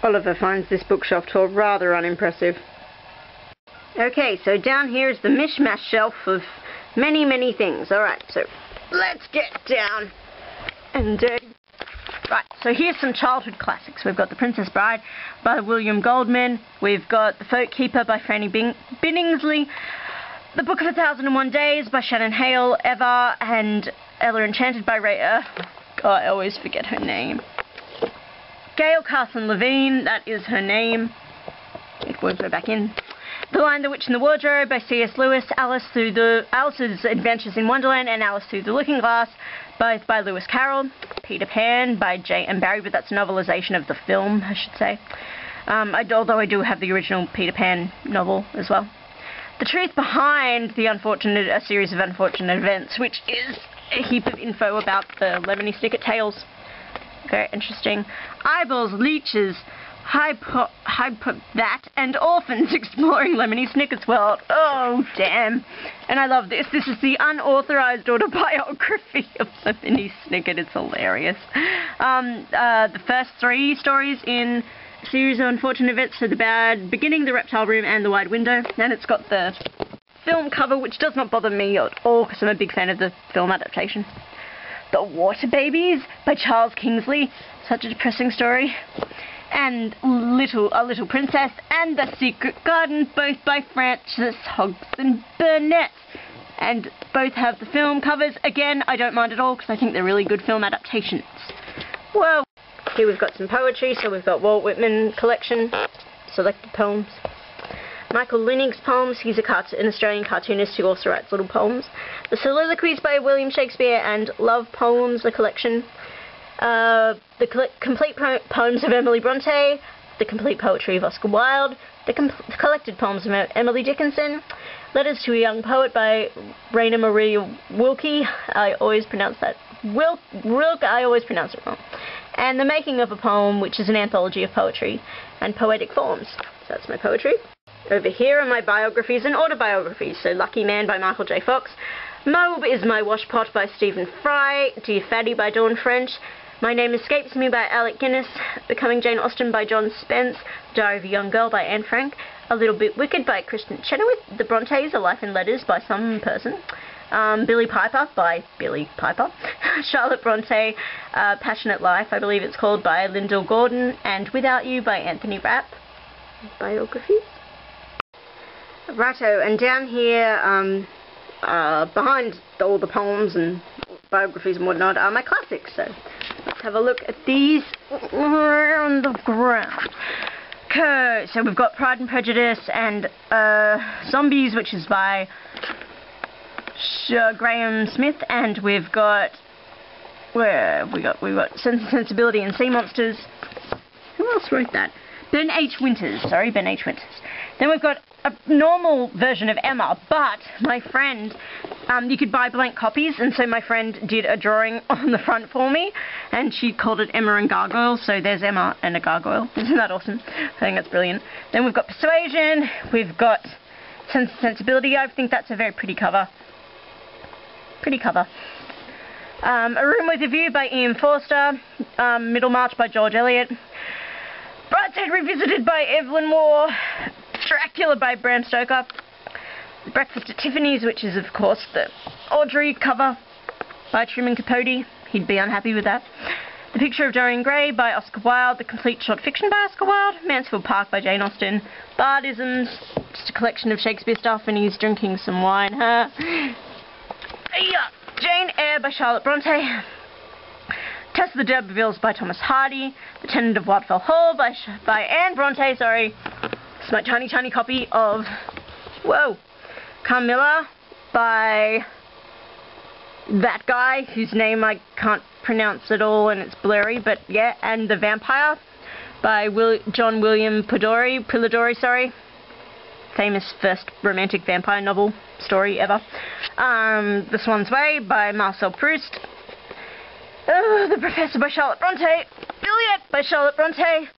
Oliver finds this bookshelf tour rather unimpressive. Okay, so down here is the mishmash shelf of many, many things. Alright, so let's get down and dirty. Right, so here's some childhood classics. We've got The Princess Bride by William Goldman. We've got The Folk Keeper by Franny Billingsley. The Book of 1001 Days by Shannon Hale. Eva and Ella Enchanted by Ray... God, I always forget her name. Gail Carson Levine, that is her name. It won't go back in. The Lion, the Witch and the Wardrobe by C.S. Lewis. Alice's Adventures in Wonderland and Alice Through the Looking Glass, both by Lewis Carroll. Peter Pan by J.M. Barrie, but that's a novelisation of the film, I should say. Although I do have the original Peter Pan novel as well. The Truth Behind a Series of Unfortunate Events, which is a heap of info about the Lemony Snicket tales. Very interesting. Eyeballs, Leeches, that, and Orphans, exploring Lemony Snicket's world. Oh, damn. And I love this. This is the unauthorized autobiography of Lemony Snicket. It's hilarious. The first 3 stories in a series of unfortunate events, so The Bad Beginning, The Reptile Room, and The Wide Window. And it's got the film cover, which does not bother me at all, because I'm a big fan of the film adaptation. The Water Babies by Charles Kingsley. Such a depressing story. And A Little Princess and The Secret Garden, both by Frances Hodgson Burnett. And both have the film covers. Again, I don't mind at all because I think they're really good film adaptations. Whoa! Here we've got some poetry, so we've got Walt Whitman collection, selected poems. Michael Linig's poems, he's an Australian cartoonist who also writes little poems. The Soliloquies by William Shakespeare and Love Poems, a collection. The complete poems of Emily Bronte, the complete poetry of Oscar Wilde, the collected poems of Emily Dickinson, Letters to a Young Poet by Raina Maria Wilkie, I always pronounce that, I always pronounce it wrong, and The Making of a Poem, which is an anthology of poetry and poetic forms. So that's my poetry. Over here are my biographies and autobiographies, so Lucky Man by Michael J. Fox, Mobe is My Washpot by Stephen Fry, Dear Fatty by Dawn French, My Name Escapes Me by Alec Guinness, Becoming Jane Austen by John Spence, Diary of a Young Girl by Anne Frank, A Little Bit Wicked by Kristen Chenoweth, The Brontes, A Life in Letters by some person, Billy Piper by Billy Piper, Charlotte Bronte, Passionate Life, I believe it's called, by Lyndall Gordon, and Without You by Anthony Rapp. Biographies. Righto, and down here, behind all the poems and biographies and whatnot are my classics, so let's have a look at these on the ground. Okay, so we've got Pride and Prejudice and Zombies, which is by Graham Smith, and we've got, where have we got? We've got Sense and Sensibility and Sea Monsters. Who else wrote that? Ben H. Winters. Then we've got a normal version of Emma, but my friend, you could buy blank copies, and so my friend did a drawing on the front for me, and she called it Emma and Gargoyle, so there's Emma and a gargoyle. Isn't that awesome? I think that's brilliant. Then we've got Persuasion, we've got Sense and Sensibility. I think that's a very pretty cover. A Room with a View by Ian Forster, Middlemarch by George Eliot, Brideshead Revisited by Evelyn Waugh, Dracula by Bram Stoker, Breakfast at Tiffany's, which is of course the Audrey cover by Truman Capote. He'd be unhappy with that. The Picture of Dorian Gray by Oscar Wilde, The Complete Short Fiction by Oscar Wilde, Mansfield Park by Jane Austen, Bardisms, just a collection of Shakespeare stuff, and he's drinking some wine. Jane Eyre by Charlotte Bronte, Tess of the D'Urbervilles by Thomas Hardy, The Tenant of Wildfell Hall by Anne Bronte, sorry. It's my tiny, tiny copy of, Carmilla by that guy, whose name I can't pronounce at all and it's blurry, but yeah, and The Vampire by John William Polidori, sorry. Famous first romantic vampire novel story ever. The Swan's Way by Marcel Proust. The Professor by Charlotte Bronte. Juliet by Charlotte Bronte.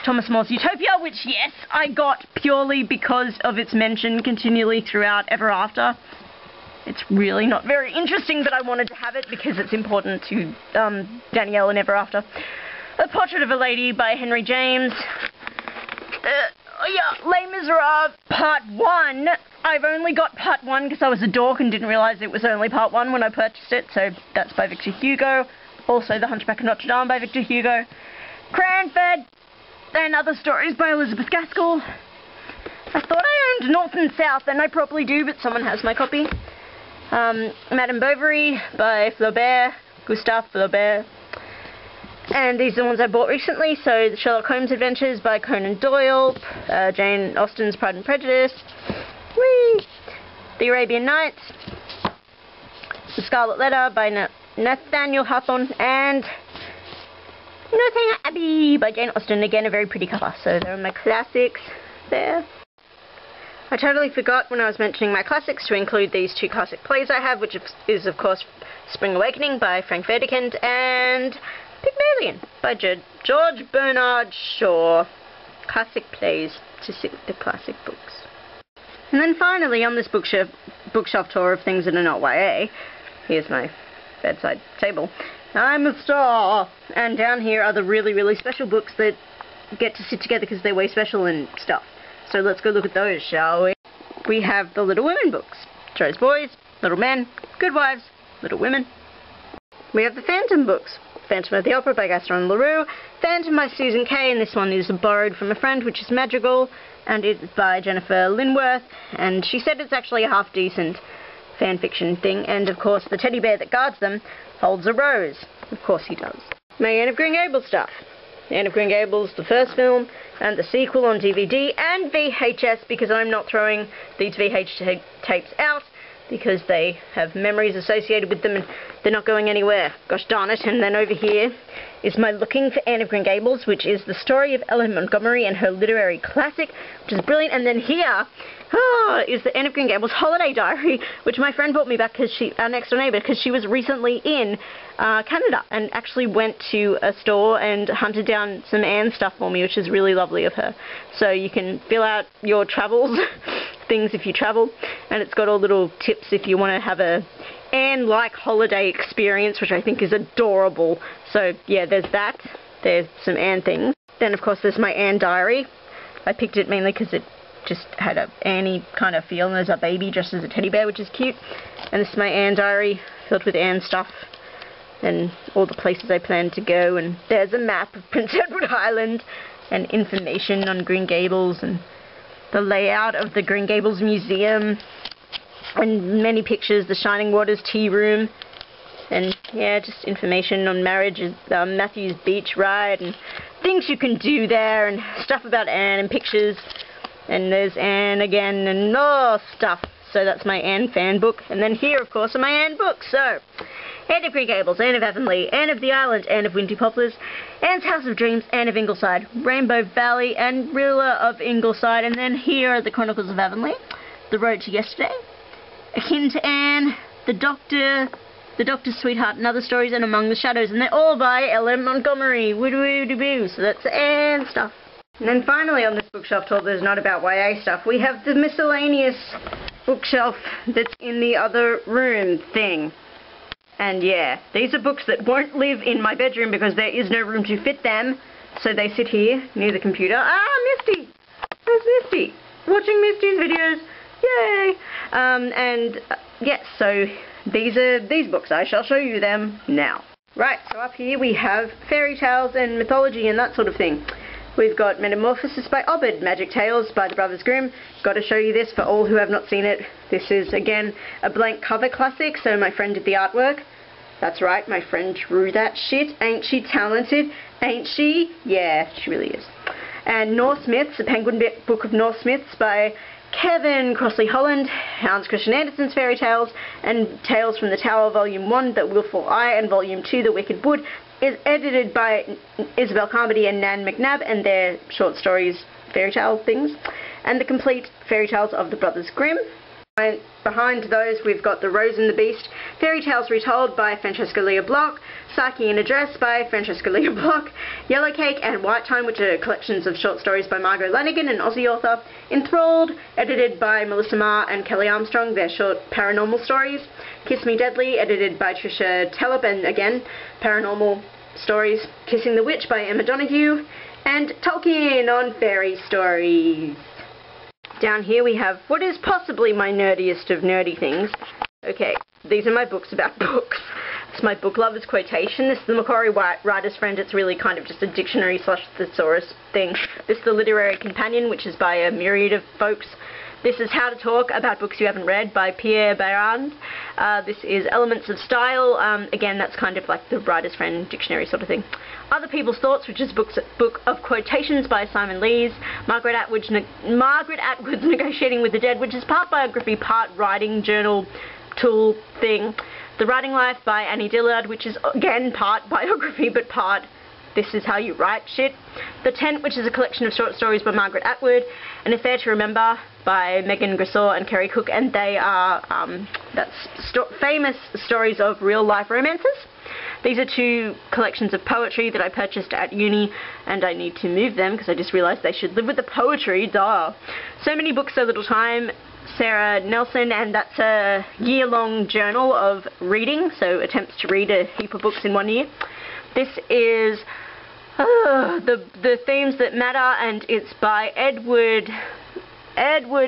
Thomas More's Utopia, which, yes, I got purely because of its mention continually throughout Ever After. It's really not very interesting, but I wanted to have it because it's important to Danielle and Ever After. A Portrait of a Lady by Henry James. Les Miserables Part 1. I've only got Part 1 because I was a dork and didn't realise it was only Part 1 when I purchased it, so that's by Victor Hugo. Also The Hunchback of Notre Dame by Victor Hugo. Cranford and Other Stories by Elizabeth Gaskell. I thought I owned North and South, and I probably do, but someone has my copy. Madame Bovary by Flaubert, Gustave Flaubert. And these are the ones I bought recently, so the Sherlock Holmes Adventures by Conan Doyle, Jane Austen's Pride and Prejudice, whee! The Arabian Nights, The Scarlet Letter by Nathaniel Hawthorne, and Northanger Abbey by Jane Austen. Again, a very pretty cover, so there are my classics there. I totally forgot when I was mentioning my classics to include these two classic plays I have, which is of course Spring Awakening by Frank Verdekind and Pygmalion by George Bernard Shaw. Classic plays to sit with the classic books. And then finally, on this bookshelf tour of things that are not YA, here's my bedside table. I'm a star! And down here are the really, really special books that get to sit together because they're way special and stuff. So let's go look at those, shall we? We have the Little Women books. Jo's Boys, Little Men, Good Wives, Little Women. We have the Phantom books. Phantom of the Opera by Gaston Leroux, Phantom by Susan Kay, and this one is borrowed from a friend, which is Madrigal, and it's by Jennifer Linworth, and she said it's actually a half-decent fanfiction thing, and of course the teddy bear that guards them holds a rose. Of course he does. My Anne of Green Gables stuff. Anne of Green Gables, the first film, and the sequel on DVD and VHS, because I'm not throwing these VHS tapes out, because they have memories associated with them and they're not going anywhere. Gosh darn it. And then over here is my Looking for Anne of Green Gables, which is the story of Ellen Montgomery and her literary classic, which is brilliant. And then here is the Anne of Green Gables Holiday Diary, which my friend bought me back because our next door neighbour, because she was recently in Canada and actually went to a store and hunted down some Anne stuff for me, which is really lovely of her. So you can fill out your travels things if you travel, and it's got all little tips if you want to have a Anne-like holiday experience, which I think is adorable. So yeah, there's that. There's some Anne things. Then of course there's my Anne diary. I picked it mainly because it just had a Annie kind of feel, and there's a baby dressed as a teddy bear, which is cute. And this is my Anne diary filled with Anne stuff and all the places I plan to go. And there's a map of Prince Edward Island and information on Green Gables and the layout of the Green Gables Museum, and many pictures, the Shining Waters Tea Room, and yeah, just information on marriage, Matthew's Beach Ride, and things you can do there, and stuff about Anne, and pictures, and there's Anne again, and stuff. So that's my Anne fan book, and then here, of course, are my Anne books. So Anne of Green Gables, Anne of Avonlea, Anne of the Island, Anne of Winty Poplars, Anne's House of Dreams, Anne of Ingleside, Rainbow Valley, and Rilla of Ingleside. And then here are the Chronicles of Avonlea, The Road to Yesterday, Akin to Anne, The Doctor's Sweetheart, and Other Stories, and Among the Shadows. And they're all by Ellen Montgomery. Woo-doo-doo-doo. So that's Anne stuff. And then finally on this bookshelf tour that's not about YA stuff, we have the miscellaneous bookshelf that's in the other room thing. And yeah, these are books that won't live in my bedroom because there is no room to fit them. So they sit here near the computer. Misty! There's Misty! Watching Misty's videos. Yay! Yes, so these are these books. I shall show you them now. Right, so up here we have fairy tales and mythology and that sort of thing. We've got Metamorphosis by Ovid, Magic Tales by the Brothers Grimm. Got to show you this for all who have not seen it. This is, again, a blank cover classic, so my friend did the artwork. That's right, my friend drew that shit. Ain't she talented? Ain't she? Yeah, she really is. And Norse Myths, a Penguin Book of Norse Myths by Kevin Crossley Holland, Hans Christian Andersen's Fairy Tales, and Tales from the Tower Volume 1, The Willful Eye, and Volume 2, The Wicked Wood, is edited by Isabel Carmody and Nan McNabb, and their short stories, fairy tale things, and the complete fairy tales of the Brothers Grimm. And behind those we've got The Rose and the Beast, Fairy Tales Retold by Francesca Leah Block, Psyche in a Dress by Francesca Leah Block, Yellow Cake and White Time, which are collections of short stories by Margot Lanigan, an Aussie author, Enthralled, edited by Melissa Marr and Kelly Armstrong, their short paranormal stories, Kiss Me Deadly, edited by Tricia Tellep, and again, paranormal stories, Kissing the Witch by Emma Donoghue, and Tolkien on fairy stories. Down here we have what is possibly my nerdiest of nerdy things. Okay, these are my books about books. It's my book lover's quotation. This is the Macquarie Writer's Friend. It's really kind of just a dictionary / thesaurus thing. This is the Literary Companion, which is by a myriad of folks. This is How to Talk About Books You Haven't Read by Pierre Bayard. This is Elements of Style. Again, that's kind of like the Writer's Friend dictionary sort of thing. Other People's Thoughts, which is a book of quotations by Simon Lees. Margaret Atwood's Negotiating with the Dead, which is part biography, part writing journal tool thing. The Writing Life by Annie Dillard, which is again part biography but part this is how you write shit. The Tent, which is a collection of short stories by Margaret Atwood. An Affair to Remember by Megan Grasor and Kerry Cook, and they are famous stories of real life romances. These are two collections of poetry that I purchased at uni, and I need to move them because I just realised they should live with the poetry, duh. So Many Books, So Little Time, Sarah Nelson, and that's a year-long journal of reading, so attempts to read a heap of books in 1 year. This is the Themes That Matter, and it's by Edward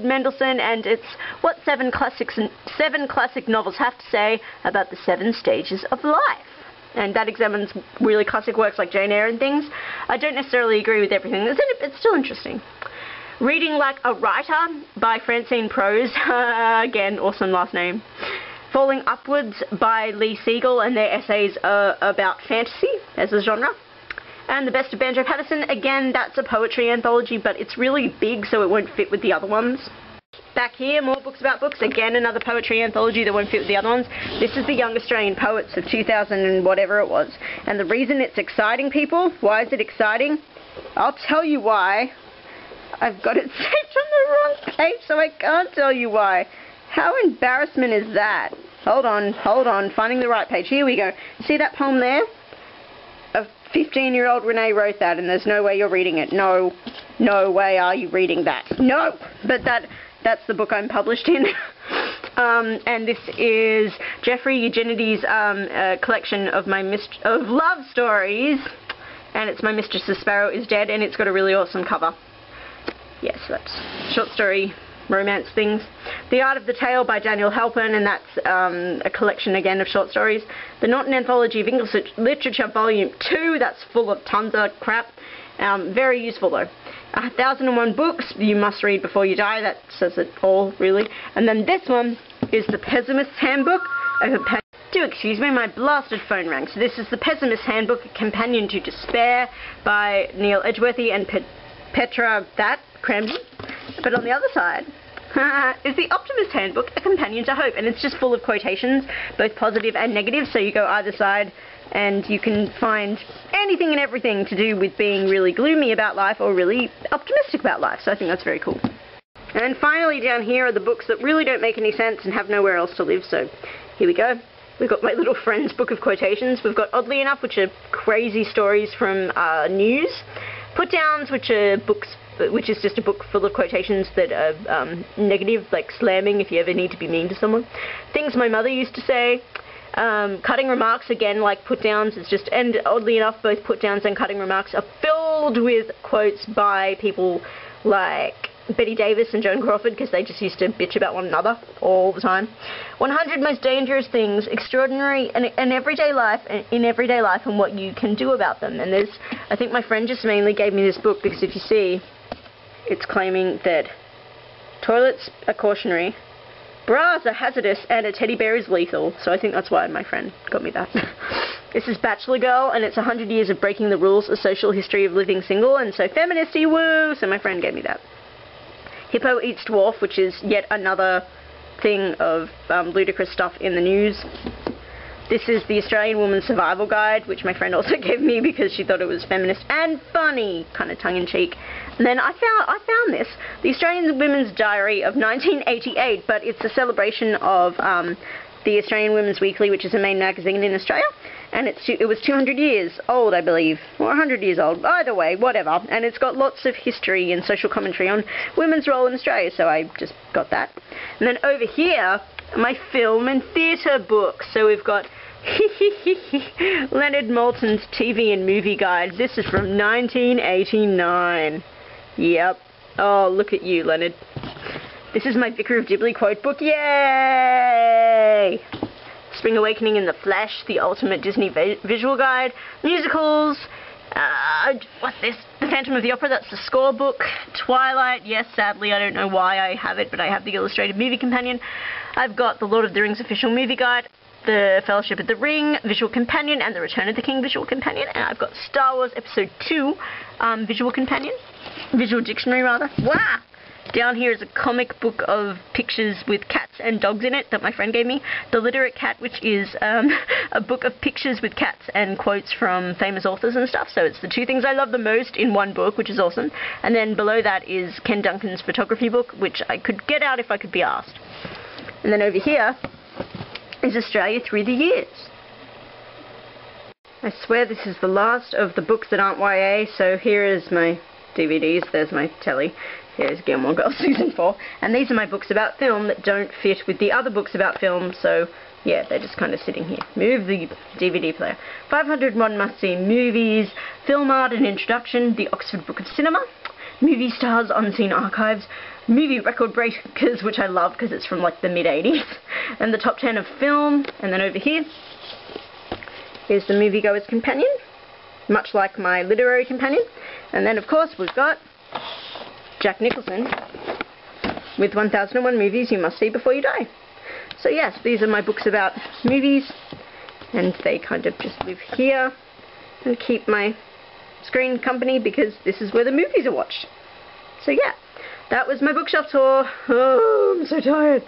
Mendelsohn, and it's what seven classic novels have to say about the 7 stages of life. And that examines really classic works like Jane Eyre and things. I don't necessarily agree with everything that's in it, but it's still interesting. Reading Like a Writer by Francine Prose, again, awesome last name. Falling Upwards by Lee Siegel, and their essays about fantasy as a genre. And The Best of Banjo Paterson, again, that's a poetry anthology, but it's really big, so it won't fit with the other ones. Back here, more books about books, again, another poetry anthology that won't fit with the other ones. This is the Young Australian Poets of 2000 and whatever it was. And the reason it's exciting, people, why is it exciting? I'll tell you why. I've got it saved on the wrong page, so I can't tell you why. How embarrassment is that? Hold on, finding the right page. Here we go. See that poem there? A 15-year-old Renee wrote that, and there's no way you're reading it. No way are you reading that. No! But that's the book I'm published in. And this is Jeffrey Eugenides' collection of love stories, and it's My Mistress the Sparrow is Dead, and it's got a really awesome cover. Yes, that's short story romance things. The Art of the Tale by Daniel Halpern, and that's a collection again of short stories. The Norton Anthology of English Literature Volume 2, that's full of tons of crap. Very useful though. 1001 Books You Must Read Before You Die, that says it all really. And then this one is The Pessimist's Handbook. Do excuse me, my blasted phone rang. So this is The Pessimist's Handbook, a Companion to Despair by Neil Edgeworthy and Petra Cramden. But on the other side is The Optimist's Handbook, a Companion to Hope, and it's just full of quotations, both positive and negative, so you go either side and you can find anything and everything to do with being really gloomy about life or really optimistic about life, so I think that's very cool. And finally down here are the books that really don't make any sense and have nowhere else to live, so here we go. We've got My Little Friend's Book of Quotations. We've got Oddly Enough, which are crazy stories from news. Put Downs, which is just a book full of quotations that are negative, like slamming if you ever need to be mean to someone. Things My Mother Used to Say. Cutting Remarks, again, like Put Downs, and oddly enough, both Put Downs and Cutting Remarks are filled with quotes by people like Betty Davis and Joan Crawford, because they just used to bitch about one another all the time. 100 Most Dangerous Things, Extraordinary in Everyday Life, and what you can do about them. And I think my friend just mainly gave me this book because if you see, it's claiming that toilets are cautionary, bras are hazardous, and a teddy bear is lethal. So I think that's why my friend got me that. This is Bachelor Girl, and it's 100 Years of Breaking the Rules, A Social History of Living Single, and so feministy, woo! So my friend gave me that. Hippo Eats Dwarf, which is yet another thing of ludicrous stuff in the news. This is The Australian Woman's Survival Guide, which my friend also gave me because she thought it was feminist and funny, kind of tongue-in-cheek. And then I found this, The Australian Women's Diary of 1988, but it's a celebration of the Australian Women's Weekly, which is a main magazine in Australia, and it was 200 years old, I believe, or 100 years old, either way, whatever, and it's got lots of history and social commentary on women's role in Australia, so I just got that. And then over here, my film and theatre books. So we've got Leonard Maltin's TV and Movie Guide. This is from 1989. Yep. Oh, look at you, Leonard. This is my Vicar of Dibley quote book. Yay! Spring Awakening in the Flesh, the ultimate Disney visual guide. Musicals. What's this? The Phantom of the Opera, that's the score book. Twilight, yes, sadly, I don't know why I have it, but I have the Illustrated Movie Companion. I've got the Lord of the Rings Official Movie Guide, the Fellowship of the Ring Visual Companion, and the Return of the King Visual Companion, and I've got Star Wars Episode 2 Visual Companion. Visual Dictionary, rather. Wow! Down here is a comic book of pictures with cats and dogs in it that my friend gave me. The Literate Cat, which is a book of pictures with cats and quotes from famous authors and stuff. So it's the two things I love the most in one book, which is awesome. And then below that is Ken Duncan's photography book, which I could get out if I could be asked. And then over here is Australia Through the Years. I swear this is the last of the books that aren't YA, so here is my DVDs, there's my telly, here's Gilmore Girls Season 4, and these are my books about film that don't fit with the other books about film, so yeah, they're just kind of sitting here. Move the DVD player. 500 Modern Must-See Movies, Film Art and Introduction, the Oxford Book of Cinema, Movie Stars Unseen Archives, Movie Record Breakers, which I love because it's from like the mid-80s, and the Top 10 of Film, and then over here is the Moviegoer's Companion, much like my literary companion. And then of course we've got Jack Nicholson with 1001 Movies You Must See Before You Die. So yes, these are my books about movies, and they kind of just live here and keep my screen company because this is where the movies are watched. So yeah, that was my bookshelf tour. Oh, I'm so tired.